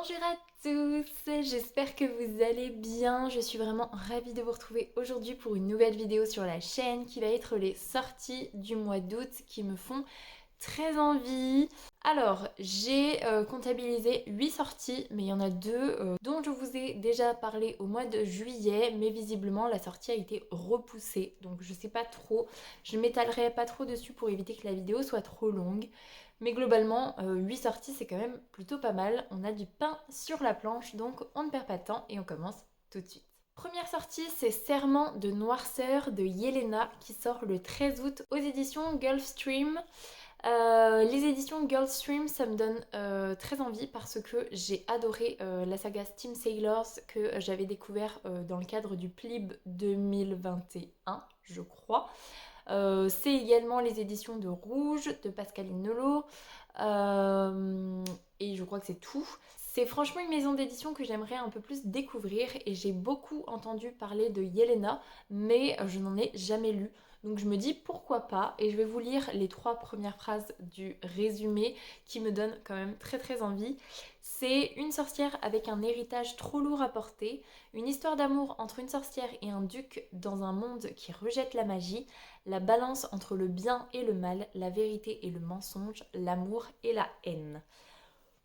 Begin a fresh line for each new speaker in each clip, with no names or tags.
Bonjour à tous, j'espère que vous allez bien. Je suis vraiment ravie de vous retrouver aujourd'hui pour une nouvelle vidéo sur la chaîne qui va être les sorties du mois d'août qui me font très envie. Alors, j'ai comptabilisé 8 sorties, mais il y en a deux dont je vous ai déjà parlé au mois de juillet, mais visiblement la sortie a été repoussée. Donc je sais pas trop, je m'étalerai pas trop dessus pour éviter que la vidéo soit trop longue. Mais globalement, 8 sorties c'est quand même plutôt pas mal. On a du pain sur la planche, donc on ne perd pas de temps et on commence tout de suite. Première sortie, c'est Serment de noirceur de Yelena qui sort le 13 août aux éditions Gulfstream. Les éditions Gulfstream, ça me donne très envie parce que j'ai adoré la saga Steam Sailors que j'avais découvert dans le cadre du PLIB 2021, je crois. C'est également les éditions de Rouge de Pascaline Nelot. Et je crois que c'est tout. C'est franchement une maison d'édition que j'aimerais un peu plus découvrir et j'ai beaucoup entendu parler de Yelena, mais je n'en ai jamais lu. Donc je me dis pourquoi pas, et je vais vous lire les 3 premières phrases du résumé qui me donnent quand même très envie. C'est une sorcière avec un héritage trop lourd à porter, une histoire d'amour entre une sorcière et un duc dans un monde qui rejette la magie, la balance entre le bien et le mal, la vérité et le mensonge, l'amour et la haine.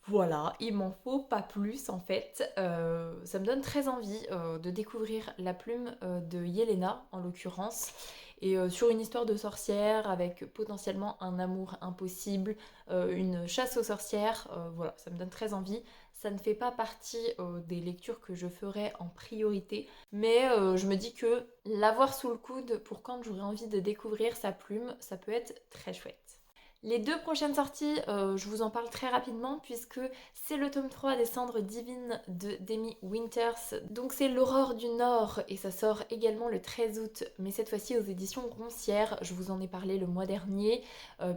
Voilà, il m'en faut pas plus en fait. Ça me donne très envie de découvrir la plume de Yelena en l'occurrence. Et sur une histoire de sorcière avec potentiellement un amour impossible, une chasse aux sorcières, voilà, ça me donne très envie. Ça ne fait pas partie des lectures que je ferai en priorité, mais je me dis que l'avoir sous le coude pour quand j'aurai envie de découvrir sa plume, ça peut être très chouette. Les 2 prochaines sorties, je vous en parle très rapidement puisque c'est le tome 3 des Cendres Divines de Demi Winters. Donc c'est l'Aurore du Nord et ça sort également le 13 août, mais cette fois-ci aux éditions Roncières. Je vous en ai parlé le mois dernier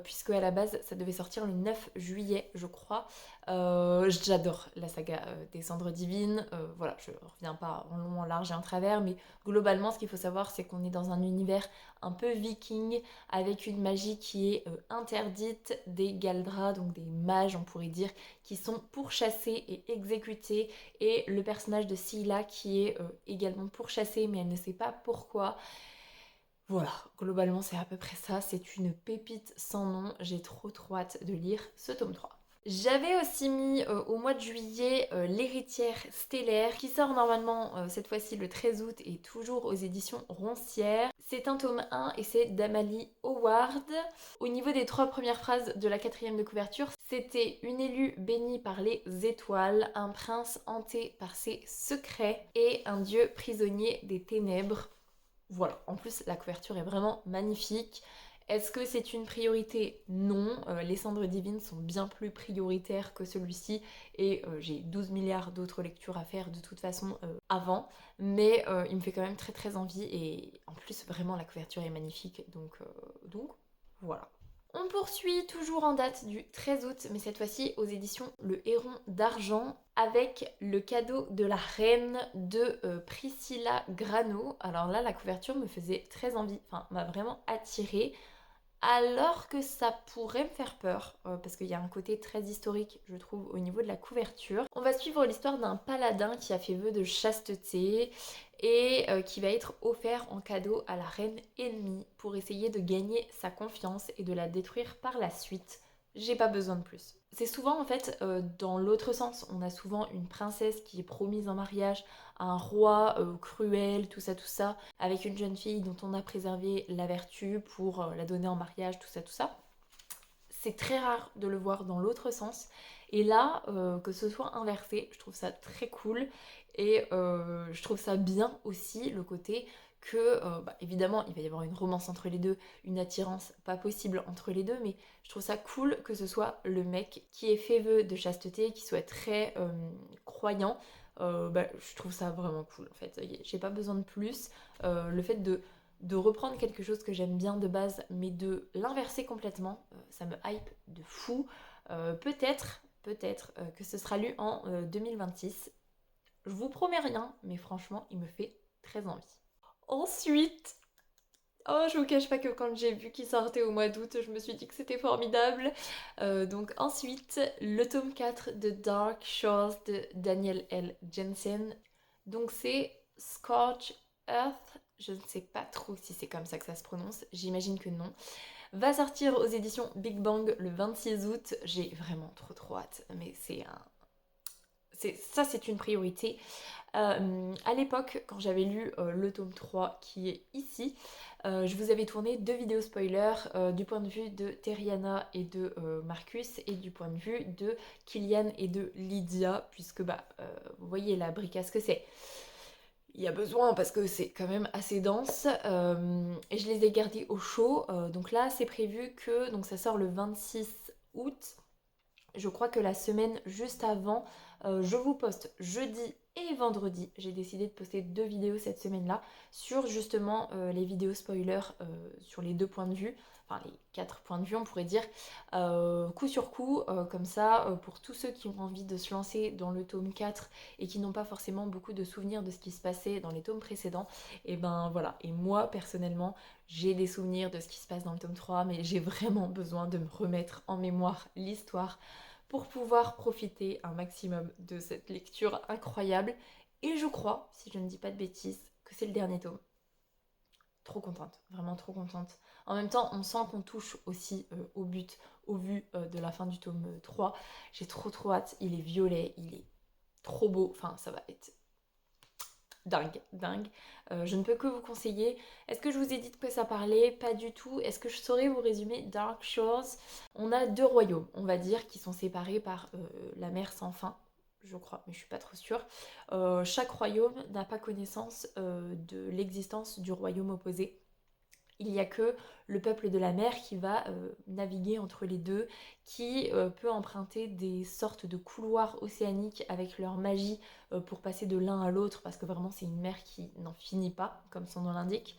puisque à la base ça devait sortir le 9 juillet je crois. J'adore la saga des Cendres Divines. Voilà, je reviens pas en long, en large et en travers, mais globalement ce qu'il faut savoir c'est qu'on est dans un univers un peu viking avec une magie qui est interdite, des Galdras, donc des mages on pourrait dire, qui sont pourchassés et exécutés, et le personnage de Scylla qui est également pourchassée mais elle ne sait pas pourquoi. Voilà, globalement c'est à peu près ça, c'est une pépite sans nom, j'ai trop hâte de lire ce tome 3. J'avais aussi mis au mois de juillet L'héritière stellaire qui sort normalement cette fois-ci le 13 août et toujours aux éditions Roncières. C'est un tome 1 et c'est d'Amalie Howard. Au niveau des 3 premières phrases de la 4e de couverture, c'était une élue bénie par les étoiles, un prince hanté par ses secrets et un dieu prisonnier des ténèbres. Voilà, en plus la couverture est vraiment magnifique. Est-ce que c'est une priorité? Non, les Cendres Divines sont bien plus prioritaires que celui-ci et j'ai 12 milliards d'autres lectures à faire de toute façon avant, mais il me fait quand même très envie et en plus vraiment la couverture est magnifique donc voilà. On poursuit toujours en date du 13 août, mais cette fois-ci aux éditions Le Héron d'Argent, avec Le cadeau de la reine de Priscilla Grano. Alors là, la couverture me faisait très envie, enfin m'a vraiment attirée. Alors que ça pourrait me faire peur, parce qu'il y a un côté très historique, je trouve, au niveau de la couverture. On va suivre l'histoire d'un paladin qui a fait vœu de chasteté et qui va être offert en cadeau à la reine ennemie pour essayer de gagner sa confiance et de la détruire par la suite. J'ai pas besoin de plus. C'est souvent en fait dans l'autre sens, on a souvent une princesse qui est promise en mariage à un roi cruel, tout ça, avec une jeune fille dont on a préservé la vertu pour la donner en mariage, tout ça. C'est très rare de le voir dans l'autre sens. Et là, que ce soit inversé, je trouve ça très cool. Et je trouve ça bien aussi, le côté que, évidemment, il va y avoir une romance entre les deux, une attirance pas possible entre les deux, mais je trouve ça cool que ce soit le mec qui ait fait vœu de chasteté, qui soit très croyant. Je trouve ça vraiment cool en fait. J'ai pas besoin de plus. Le fait de reprendre quelque chose que j'aime bien de base, mais de l'inverser complètement, ça me hype de fou. Peut-être que ce sera lu en 2026. Je vous promets rien, mais franchement, il me fait très envie. Ensuite, Oh, je vous cache pas que quand j'ai vu qu'il sortait au mois d'août, je me suis dit que c'était formidable. Donc ensuite, le tome 4 de Dark Shores de Daniel L. Jensen. Donc c'est Scorch Earth, je ne sais pas trop si c'est comme ça que ça se prononce, j'imagine que non. Va sortir aux éditions Big Bang le 26 août. J'ai vraiment trop hâte, mais c'est une priorité. À l'époque, quand j'avais lu le tome 3 qui est ici, je vous avais tourné 2 vidéos spoilers du point de vue de Terriana et de Marcus et du point de vue de Killian et de Lydia, puisque vous voyez la bricasse que c'est. Il y a besoin parce que c'est quand même assez dense et je les ai gardés au chaud. Donc là, c'est prévu que donc ça sort le 26 août. Je crois que la semaine juste avant, je vous poste jeudi et vendredi. J'ai décidé de poster 2 vidéos cette semaine-là sur justement les vidéos spoilers sur les 2 points de vue, enfin les 4 points de vue on pourrait dire, coup sur coup, comme ça, pour tous ceux qui ont envie de se lancer dans le tome 4 et qui n'ont pas forcément beaucoup de souvenirs de ce qui se passait dans les tomes précédents, et ben voilà. Et moi personnellement, j'ai des souvenirs de ce qui se passe dans le tome 3, mais j'ai vraiment besoin de me remettre en mémoire l'histoire pour pouvoir profiter un maximum de cette lecture incroyable. Et je crois, si je ne dis pas de bêtises, que c'est le dernier tome. Trop contente, vraiment trop contente. En même temps, on sent qu'on touche aussi au but, au vu de la fin du tome 3. J'ai trop hâte, il est violet, il est trop beau, enfin ça va être dingue. Je ne peux que vous conseiller. Est-ce que je vous ai dit de quoi ça parlait? Pas du tout. Est-ce que je saurais vous résumer Dark Shores? On a 2 royaumes, on va dire, qui sont séparés par la mer sans fin, je crois, mais je suis pas trop sûre. Chaque royaume n'a pas connaissance de l'existence du royaume opposé. Il n'y a que le peuple de la mer qui va naviguer entre les deux, qui peut emprunter des sortes de couloirs océaniques avec leur magie pour passer de l'un à l'autre, parce que vraiment c'est une mer qui n'en finit pas, comme son nom l'indique.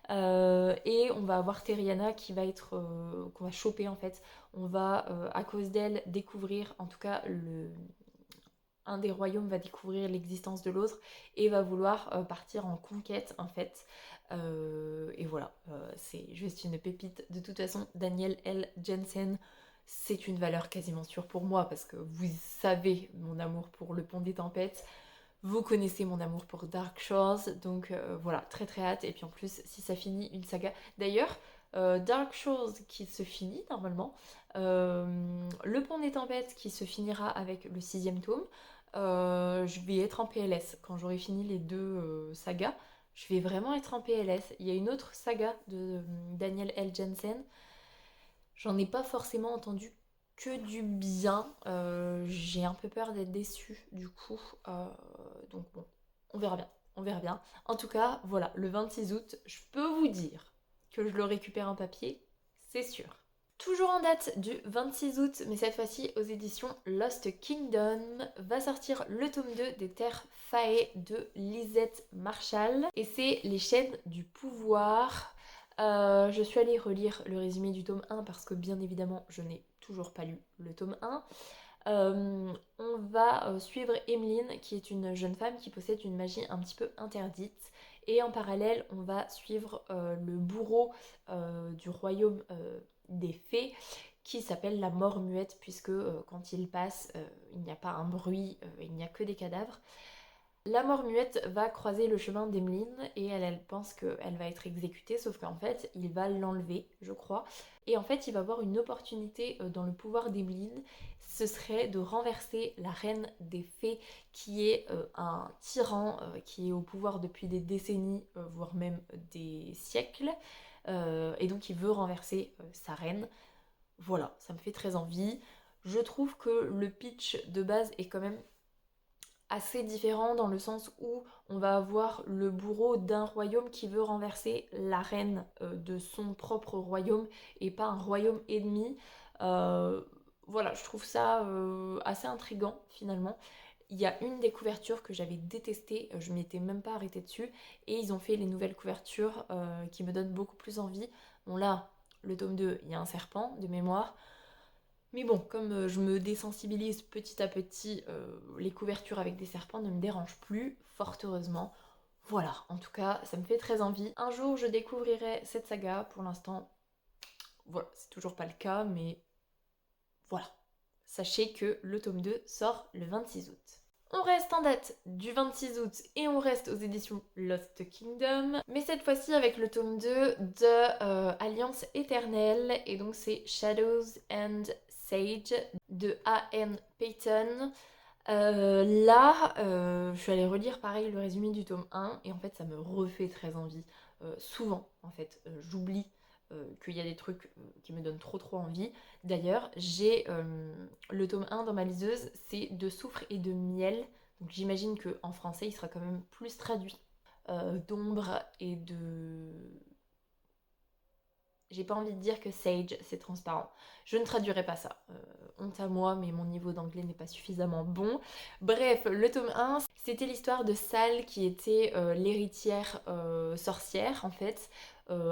Et on va avoir Terriana qui va être qu'on va choper en fait. On va à cause d'elle découvrir, en tout cas un des royaumes va découvrir l'existence de l'autre et va vouloir partir en conquête en fait. Et voilà, c'est juste une pépite. De toute façon, Daniel L. Jensen, c'est une valeur quasiment sûre pour moi parce que vous savez mon amour pour Le Pont des Tempêtes. Vous connaissez mon amour pour Dark Shores, donc voilà, très hâte. Et puis en plus, si ça finit une saga. D'ailleurs, Dark Shores qui se finit normalement, Le Pont des Tempêtes qui se finira avec le 6e tome. Je vais être en PLS quand j'aurai fini les 2 sagas. Je vais vraiment être en PLS. Il y a une autre saga de Daniel L. Jensen. J'en ai pas forcément entendu que du bien. J'ai un peu peur d'être déçue du coup. Donc bon, on verra bien. On verra bien. En tout cas, voilà, le 26 août, je peux vous dire que je le récupère en papier, c'est sûr. Toujours en date du 26 août, mais cette fois-ci aux éditions Lost Kingdom, va sortir le tome 2 des Terres Fae de Lisette Marshall. Et c'est Les chaînes du pouvoir. Je suis allée relire le résumé du tome 1 parce que bien évidemment je n'ai toujours pas lu le tome 1. On va suivre Emeline qui est une jeune femme qui possède une magie un petit peu interdite. Et en parallèle, on va suivre le bourreau du royaume des fées qui s'appelle la mort muette puisque quand il passe, il n'y a pas un bruit, il n'y a que des cadavres. La mort muette va croiser le chemin d'Emeline et elle pense qu'elle va être exécutée, sauf qu'en fait, il va l'enlever, je crois. Et en fait, il va avoir une opportunité dans le pouvoir d'Emeline, ce serait de renverser la reine des fées, qui est un tyran qui est au pouvoir depuis des décennies, voire même des siècles. Et donc, il veut renverser sa reine. Voilà, ça me fait très envie. Je trouve que le pitch de base est quand même assez différent dans le sens où on va avoir le bourreau d'un royaume qui veut renverser la reine de son propre royaume et pas un royaume ennemi. Voilà, je trouve ça assez intriguant finalement. Il y a une des couvertures que j'avais détestée, je m'y étais même pas arrêtée dessus, et ils ont fait les nouvelles couvertures qui me donnent beaucoup plus envie. Bon là, le tome 2, il y a un serpent de mémoire. Mais bon, comme je me désensibilise petit à petit, les couvertures avec des serpents ne me dérangent plus, fort heureusement. Voilà, en tout cas, ça me fait très envie. Un jour, je découvrirai cette saga. Pour l'instant, voilà, c'est toujours pas le cas, mais voilà. Sachez que le tome 2 sort le 26 août. On reste en date du 26 août et on reste aux éditions Lost Kingdom, mais cette fois-ci avec le tome 2 de Alliance Éternelle, et donc c'est Shadows and Sage de A.N. Payton. Je suis allée relire pareil le résumé du tome 1 et en fait ça me refait très envie. Souvent en fait, j'oublie qu'il y a des trucs qui me donnent trop envie. D'ailleurs, j'ai le tome 1 dans ma liseuse, c'est de soufre et de miel. Donc j'imagine qu'en français il sera quand même plus traduit. D'ombre et de... J'ai pas envie de dire que sage, c'est transparent. Je ne traduirai pas ça. Honte à moi, mais mon niveau d'anglais n'est pas suffisamment bon. Bref, le tome 1, c'était l'histoire de Sal qui était l'héritière sorcière, en fait.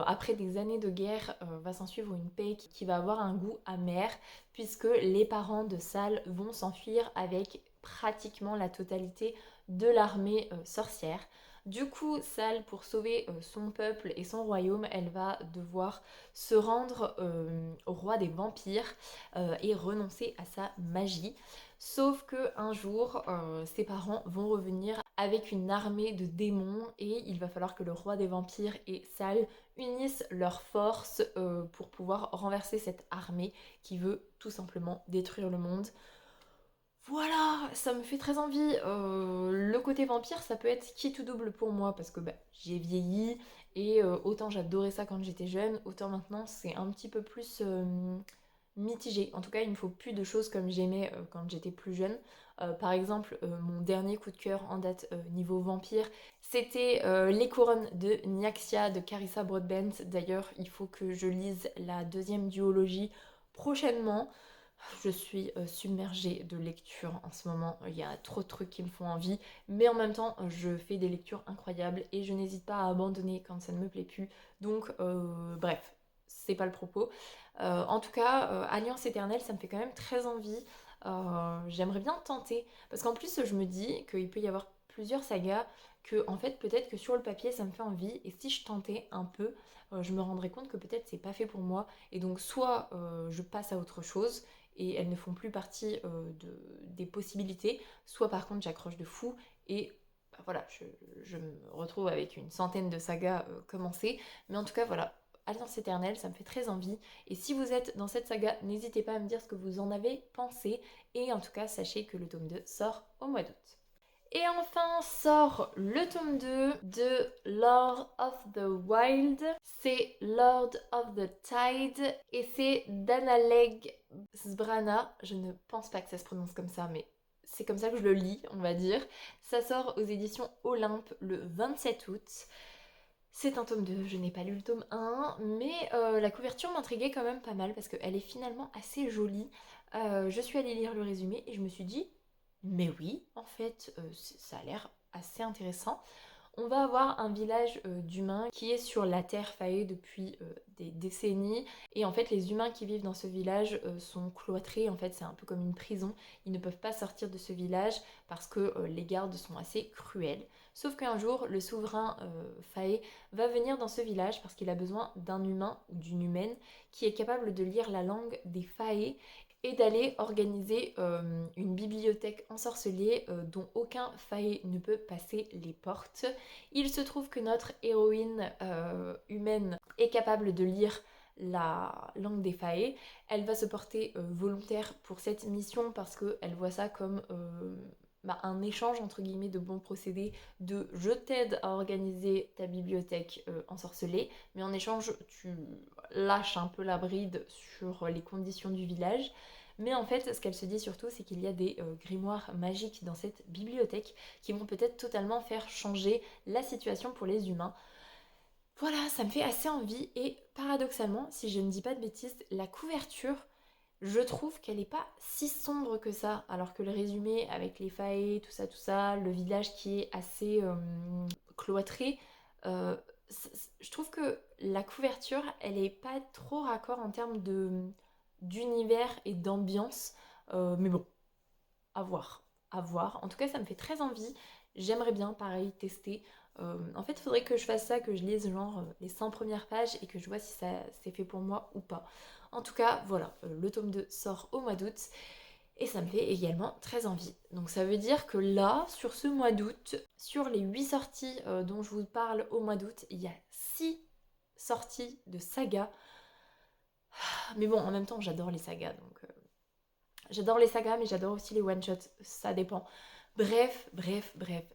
Après des années de guerre, va s'en suivre une paix qui va avoir un goût amer, puisque les parents de Sal vont s'enfuir avec pratiquement la totalité de l'armée sorcière. Du coup, Sal, pour sauver son peuple et son royaume, elle va devoir se rendre au roi des vampires et renoncer à sa magie. Sauf que un jour, ses parents vont revenir avec une armée de démons et il va falloir que le roi des vampires et Sal unissent leurs forces pour pouvoir renverser cette armée qui veut tout simplement détruire le monde. Voilà, ça me fait très envie. Le côté vampire, ça peut être qui tout double pour moi parce que bah, j'ai vieilli et autant j'adorais ça quand j'étais jeune, autant maintenant c'est un petit peu plus mitigé. En tout cas, il ne faut plus de choses comme j'aimais quand j'étais plus jeune. Par exemple, mon dernier coup de cœur en date niveau vampire, c'était Les couronnes de Nyaxia de Carissa Broadbent. D'ailleurs, il faut que je lise la deuxième duologie prochainement. Je suis submergée de lectures en ce moment, il y a trop de trucs qui me font envie, mais en même temps je fais des lectures incroyables et je n'hésite pas à abandonner quand ça ne me plaît plus. Donc bref, c'est pas le propos. En tout cas, Alliance Éternelle, ça me fait quand même très envie. J'aimerais bien tenter, parce qu'en plus je me dis qu'il peut y avoir plusieurs sagas, que en fait peut-être que sur le papier ça me fait envie, et si je tentais un peu, je me rendrais compte que peut-être c'est pas fait pour moi, et donc soit je passe à autre chose, et elles ne font plus partie des possibilités, soit par contre j'accroche de fou et bah, voilà, je me retrouve avec une centaine de sagas commencées. Mais en tout cas voilà, Alliance Éternelle, ça me fait très envie. Et si vous êtes dans cette saga, n'hésitez pas à me dire ce que vous en avez pensé. Et en tout cas, sachez que le tome 2 sort au mois d'août. Et enfin sort le tome 2 de Lord of the Wild. C'est Lord of the Tide et c'est Danaleg Sbrana. Je ne pense pas que ça se prononce comme ça, mais c'est comme ça que je le lis, on va dire. Ça sort aux éditions Olympe le 27 août. C'est un tome 2, je n'ai pas lu le tome 1, mais la couverture m'intriguait quand même pas mal parce qu'elle est finalement assez jolie. Je suis allée lire le résumé et je me suis dit, mais oui, en fait, ça a l'air assez intéressant. On va avoir un village d'humains qui est sur la terre faillée depuis des décennies. Et en fait, les humains qui vivent dans ce village sont cloîtrés. En fait, c'est un peu comme une prison. Ils ne peuvent pas sortir de ce village parce que les gardes sont assez cruels. Sauf qu'un jour, le souverain faillé va venir dans ce village parce qu'il a besoin d'un humain ou d'une humaine qui est capable de lire la langue des faillés et d'aller organiser une bibliothèque ensorcelée dont aucun faillé ne peut passer les portes. Il se trouve que notre héroïne humaine est capable de lire la langue des faillés. Elle va se porter volontaire pour cette mission parce qu'elle voit ça comme un échange entre guillemets de bons procédés, de je t'aide à organiser ta bibliothèque ensorcelée, mais en échange tu lâches un peu la bride sur les conditions du village. Mais en fait, ce qu'elle se dit surtout, c'est qu'il y a des grimoires magiques dans cette bibliothèque qui vont peut-être totalement faire changer la situation pour les humains. Voilà, ça me fait assez envie et paradoxalement, si je ne dis pas de bêtises, la couverture, je trouve qu'elle n'est pas si sombre que ça, alors que le résumé avec les failles, tout ça, le village qui est assez cloîtré, euh, je trouve que la couverture, elle est pas trop raccord en termes d'univers et d'ambiance, mais bon, à voir. à voir. En tout cas, ça me fait très envie. J'aimerais bien, pareil, tester. En fait, il faudrait que je fasse ça, que je lise genre les 100 premières pages et que je vois si ça c'est fait pour moi ou pas. En tout cas, voilà, le tome 2 sort au mois d'août et ça me fait également très envie. Donc ça veut dire que là, sur ce mois d'août, sur les 8 sorties dont je vous parle au mois d'août, il y a 6 sorties de sagas. Mais bon, en même temps, j'adore les sagas, donc j'adore les sagas, mais j'adore aussi les one-shots, ça dépend. Bref,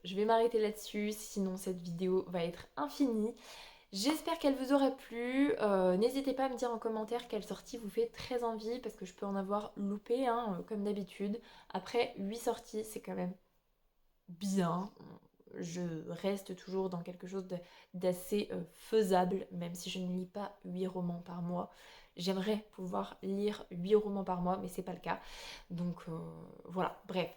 je vais m'arrêter là-dessus, sinon cette vidéo va être infinie. J'espère qu'elle vous aura plu. N'hésitez pas à me dire en commentaire quelle sortie vous fait très envie, parce que je peux en avoir loupé, hein, comme d'habitude. Après, 8 sorties, c'est quand même bien. Je reste toujours dans quelque chose d'assez faisable, même si je ne lis pas 8 romans par mois. J'aimerais pouvoir lire 8 romans par mois, mais c'est pas le cas. Donc voilà, bref.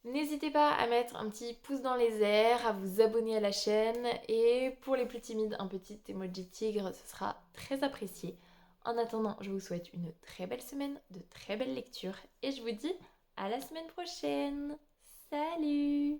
N'hésitez pas à mettre un petit pouce dans les airs, à vous abonner à la chaîne et pour les plus timides, un petit emoji tigre, ce sera très apprécié. En attendant, je vous souhaite une très belle semaine, de très belles lectures et je vous dis à la semaine prochaine. Salut!